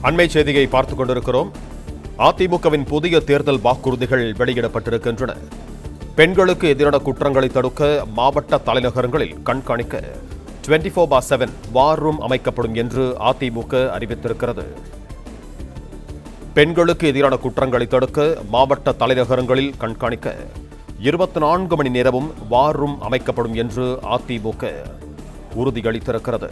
அண்மை செய்தியை பார்த்துக் கொண்டிருக்கிறோம். அதிமுகவின் புதிய தேர்தல் வாக்குறுதிகள் வெளியிடப்பட்டிருக்கின்றன. பெண்களுக்கு எதிரான குற்றங்களை தடுக்க மாவட்ட தலைநகரங்களில் கண்காணிக்க 24/7 வார் ரூம் அமைக்கப்படும் என்று அதிமுக அறிவித்திருக்கிறது. பெண்களுக்கு எதிரான குற்றங்களை தடுக்க மாவட்ட தலைநகரங்களில் கண்காணிக்க 24 மணி நேரமும் வார் ரூம் அமைக்கப்படும் என்று அதிமுக உறுதியளித்திருக்கிறது.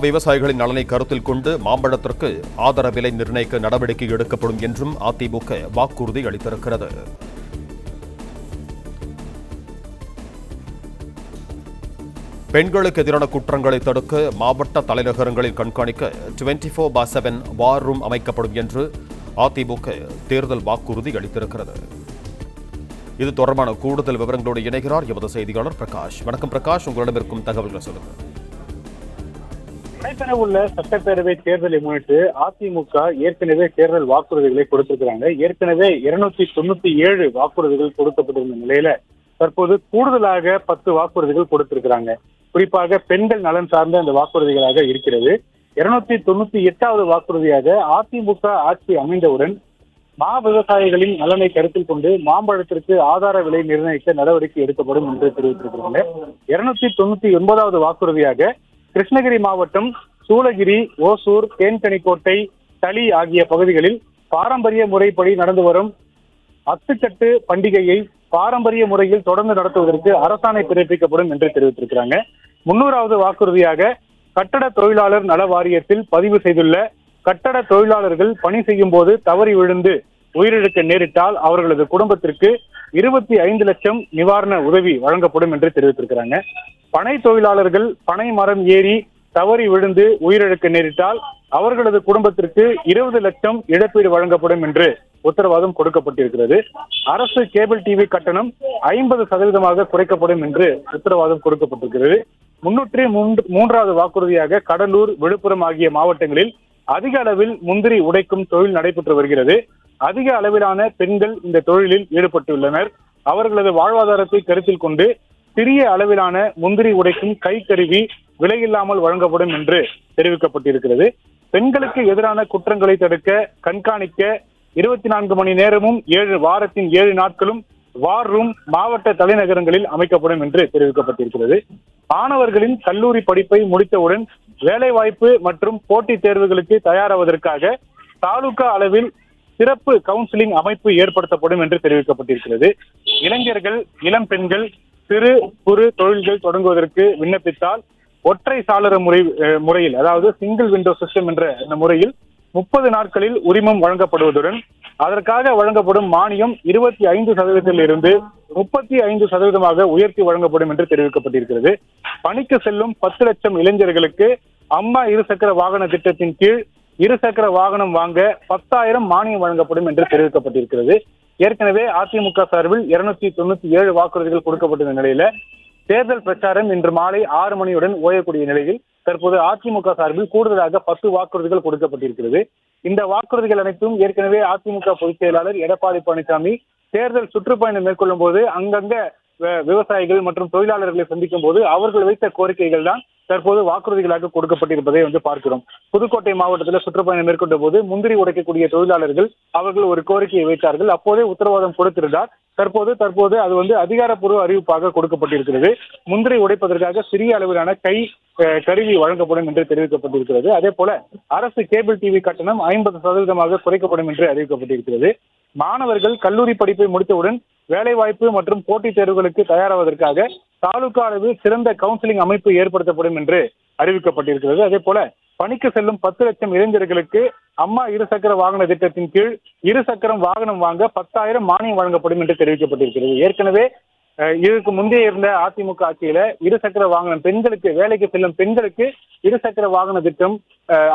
விவசாயிகளின் நலனை கருத்தில் கொண்டு மாம்பழத்திற்கு ஆதரவு விலை நிர்ணயிக்க நடவடிக்கை எடுக்கப்படும் என்றும் அதிமுக வாக்குறுதி அளித்திருக்கிறது. பெண்களுக்கு எதிரான குற்றங்களை தடுக்க மாவட்ட தலைநகரங்களில் கண்காணிக்க 24/7 வார் ரூம் அமைக்கப்படும் என்று அதிமுக தேர்தல் வாக்குறுதி அளித்திருக்கிறது. இது தொடர்பான கூடுதல் விவரங்களோடு இணைகிறார் எமது செய்தியாளர் பிரகாஷ். வணக்கம் பிரகாஷ், உங்களிடம் இருக்கும் தகவல்களை சொல்லுங்கள். நடைபெறவுள்ள சட்டப்பேரவை தேர்தலை முன்னிட்டு அதிமுக ஏற்கனவே தேர்தல் வாக்குறுதிகளை கொடுத்திருக்கிறாங்க. ஏற்கனவே 297 வாக்குறுதிகள் கொடுக்கப்பட்டிருந்த நிலையில தற்போது கூடுதலாக 10 வாக்குறுதிகள் கொடுத்திருக்கிறாங்க. குறிப்பாக பெண்கள் நலன் சார்ந்த அந்த வாக்குறுதிகளாக இருக்கிறது. 298வது வாக்குறுதியாக அதிமுக ஆட்சி அமைந்தவுடன் விவசாயிகளின் நலனை கருத்தில் கொண்டு மாம்பழத்திற்கு ஆதார விலை நிர்ணயிக்க நடவடிக்கை எடுக்கப்படும் என்று தெரிவித்திருக்கிறாங்க. 299வது வாக்குறுதியாக கிருஷ்ணகிரி மாவட்டம் சூளகிரி, ஓசூர், தேன்கனிக்கோட்டை, தளி ஆகிய பகுதிகளில் பாரம்பரிய முறைப்படி நடந்து வரும் அத்துக்கட்டு பண்டிகையை பாரம்பரிய முறையில் தொடர்ந்து நடத்துவதற்கு அரசாணை பிறப்பிக்கப்படும் என்று தெரிவித்திருக்கிறாங்க. 300வது வாக்குறுதியாக கட்டட தொழிலாளர் நல வாரியத்தில் பதிவு செய்துள்ள கட்டட தொழிலாளர்கள் பணி செய்யும் போது தவறி விழுந்து உயிரிழக்க நேரிட்டால் அவர்களது குடும்பத்திற்கு 25 லட்சம் நிவாரண உதவி வழங்கப்படும் என்று தெரிவித்திருக்கிறாங்க. பனை தொழிலாளர்கள் பனை மரம் ஏறி தவறி விழுந்து உயிரிழக்க நேரிட்டால் அவர்களது குடும்பத்திற்கு 20 லட்சம் இழப்பீடு வழங்கப்படும் என்று உத்தரவாதம் கொடுக்கப்பட்டிருக்கிறது. அரசு கேபிள் டிவி கட்டணம் 50% குறைக்கப்படும் என்று உத்தரவாதம் கொடுக்கப்பட்டிருக்கிறது. 303வது வாக்குறுதியாக கடலூர், விழுப்புரம் ஆகிய மாவட்டங்களில் அதிக அளவில் முந்திரி உடைக்கும் தொழில் நடைபெற்று வருகிறது. அதிக அளவிலான பெண்கள் இந்த தொழிலில் ஈடுபட்டுள்ளனர். அவர்களது வாழ்வாதாரத்தை கருத்தில் கொண்டு சிறிய அளவிலான முந்திரி உடைக்கும் கைக்கருவி விலையில்லாமல் வழங்கப்படும் என்று தெரிவிக்கப்பட்டிருக்கிறது. பெண்களுக்கு எதிரான குற்றங்களை தடுக்க கண்காணிக்க 24 மணி நேரமும் வாரத்தின் 7 நாட்களும் வார் ரூம் மாவட்ட தலைநகரங்களில் அமைக்கப்படும் என்று தெரிவிக்கப்பட்டிருக்கிறது. மாணவர்களின் கல்லூரி படிப்பை முடித்தவுடன் வேலைவாய்ப்பு மற்றும் போட்டித் தேர்வுகளுக்கு தயாராவதற்காக தாலுகா அளவில் சிறப்பு கவுன்சிலிங் அமைப்பு ஏற்படுத்தப்படும் என்று தெரிவிக்கப்பட்டிருக்கிறது. இளைஞர்கள், இளம் பெண்கள் சிறு குறு தொழில்கள் தொடங்குவதற்கு விண்ணப்பித்தால் ஒற்றை சாளர முறையில், அதாவது சிங்கிள் விண்டோ சிஸ்டம் என்ற இந்த முறையில் 30 நாட்களில் உரிமம் வழங்கப்படுவதுடன் அதற்காக வழங்கப்படும் மானியம் 25% இருந்து 35% உயர்த்தி வழங்கப்படும் என்று தெரிவிக்கப்பட்டிருக்கிறது. பணிக்கு செல்லும் 10 லட்சம் இளைஞர்களுக்கு அம்மா இருசக்கர வாகன திட்டத்தின் கீழ் இருசக்கர வாகனம் வாங்க 10,000 மானியம் வழங்கப்படும் என்று தெரிவிக்கப்பட்டிருக்கிறது. ஏற்கனவே அதிமுக சார்பில் 297 வாக்குறுதிகள் கொடுக்கப்பட்ட நிலையில தேர்தல் பிரச்சாரம் இன்று மாலை 6 மணியுடன் ஓயக்கூடிய நிலையில் தற்போது அதிமுக சார்பில் கூடுதலாக 10 வாக்குறுதிகள் கொடுக்கப்பட்டிருக்கிறது. இந்த வாக்குறுதிகள் அனைத்தும் ஏற்கனவே அதிமுக பொதுச் செயலாளர் எடப்பாடி பழனிசாமி தேர்தல் சுற்றுப்பயணம் மேற்கொள்ளும் போது அங்கங்க விவசாயிகள் மற்றும் தொழிலாளர்களை சந்திக்கும் போது அவர்கள் வைத்த கோரிக்கைகள் தான் தற்போது வாக்குறுதிகளாக கொடுக்கப்பட்டிருப்பதை பார்க்கிறோம். புதுக்கோட்டை மாவட்டத்தில் சுற்றுப்பயணம் மேற்கொண்ட போது முந்திரி உடைக்கக்கூடிய தொழிலாளர்கள் அவர்கள் ஒரு கோரிக்கையை வைத்தார்கள். அப்போதே உத்தரவாதம் கொடுத்திருந்தார். தற்போது அது அதிகாரப்பூர்வ அறிவிப்பாக கொடுக்கப்பட்டிருக்கிறது. முந்திரி உடைப்பதற்காக சிறிய அளவிலான கருவி வழங்கப்படும் என்று தெரிவிக்கப்பட்டிருக்கிறது. அதே போல அரசு கேபிள் டிவி கட்டணம் 50% குறைக்கப்படும் என்று அறிவிக்கப்பட்டிருக்கிறது. மாணவர்கள் கல்லூரி படிப்பை முடித்தவுடன் வேலைவாய்ப்பு மற்றும் போட்டித் தேர்வுகளுக்கு தயாராவதற்காக தாலுகா அளவில் சிறந்த கவுன்சிலிங் அமைப்பு ஏற்படுத்தப்படும் என்று அறிவிக்கப்பட்டிருக்கிறது. அதே போல பணிக்கு செல்லும் 10 லட்சம் இளைஞர்களுக்கு அம்மா இருசக்கர வாகன திட்டத்தின் கீழ் இருசக்கரம் வாகனம் வாங்க 10,000 மானியம் வழங்கப்படும் என்று தெரிவிக்கப்பட்டிருக்கிறது. ஏற்கனவே இதற்கு முந்தைய இருந்த அதிமுக ஆட்சியில இருசக்கர வாகனம் பெண்களுக்கு, வேலைக்கு செல்லும் பெண்களுக்கு இருசக்கர வாகன திட்டம்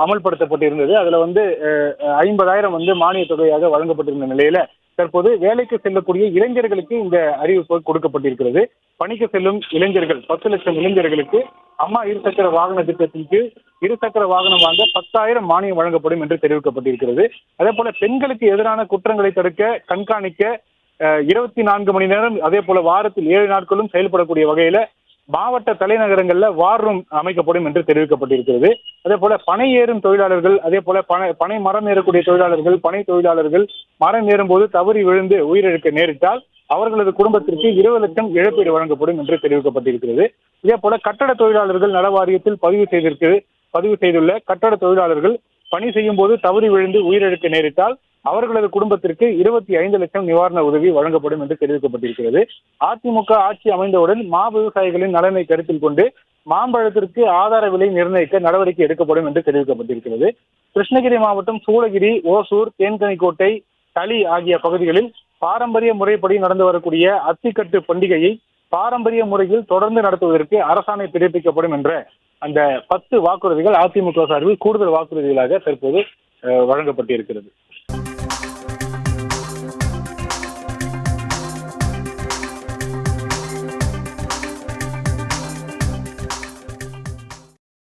அமல்படுத்தப்பட்டிருந்தது. அதுல 50,000 மானிய தொகையாக வழங்கப்பட்டிருந்த நிலையில தற்போது வேலைக்கு செல்லக்கூடிய இளைஞர்களுக்கு இந்த அறிவிப்பு கொடுக்கப்பட்டிருக்கிறது. பணிக்கு செல்லும் இளைஞர்கள் 10 லட்சம் இளைஞர்களுக்கு அம்மா இருசக்கர வாகன திட்டத்தின் கீழ் இருசக்கர வாகனம் வாங்க 10,000 மானியம் வழங்கப்படும் என்று தெரிவிக்கப்பட்டிருக்கிறது. அதே போல பெண்களுக்கு எதிரான குற்றங்களை தடுக்க கண்காணிக்க 24 மணி நேரம், அதே போல வாரத்தில் 7 நாட்களும் செயல்படக்கூடிய வகையில மாவட்ட தலைநகரங்கள்ல வார் ரூம் அமைக்கப்படும் என்று தெரிவிக்கப்பட்டிருக்கிறது. அதே போல பனை ஏறும் தொழிலாளர்கள், அதே போல பனை மரம் ஏறக்கூடிய தொழிலாளர்கள், பனை தொழிலாளர்கள் மரம் ஏறும்போது தவறி விழுந்து உயிரிழக்க நேரிட்டால் அவர்களது குடும்பத்திற்கு 20 லட்சம் இழப்பீடு வழங்கப்படும் என்று தெரிவிக்கப்பட்டிருக்கிறது. இதே போல கட்டட தொழிலாளர்கள் நல வாரியத்தில் பதிவு செய்துள்ள கட்டட தொழிலாளர்கள் பணி செய்யும் போது தவறி விழுந்து உயிரிழக்க நேரிட்டால் அவர்களது குடும்பத்திற்கு 25 லட்சம் நிவாரண உதவி வழங்கப்படும் என்று தெரிவிக்கப்பட்டிருக்கிறது. அதிமுக ஆட்சி அமைந்தவுடன் விவசாயிகளின் நலனை கருத்தில் கொண்டு மாம்பழத்திற்கு ஆதார விலை நிர்ணயிக்க நடவடிக்கை எடுக்கப்படும் என்று தெரிவிக்கப்பட்டிருக்கிறது. கிருஷ்ணகிரி மாவட்டம் சூளகிரி, ஓசூர், தேன்கனிக்கோட்டை, தளி ஆகிய பகுதிகளில் பாரம்பரிய முறைப்படி நடந்து வரக்கூடிய அத்திக்கட்டு பண்டிகையை பாரம்பரிய முறையில் தொடர்ந்து நடத்துவதற்கு அரசாணை பிறப்பிக்கப்படும் என்ற அந்த 10 வாக்குறுதிகள் அதிமுக சார்பில் கூடுதல் வாக்குறுதிகளாக தற்போது வழங்கப்பட்டிருக்கிறது.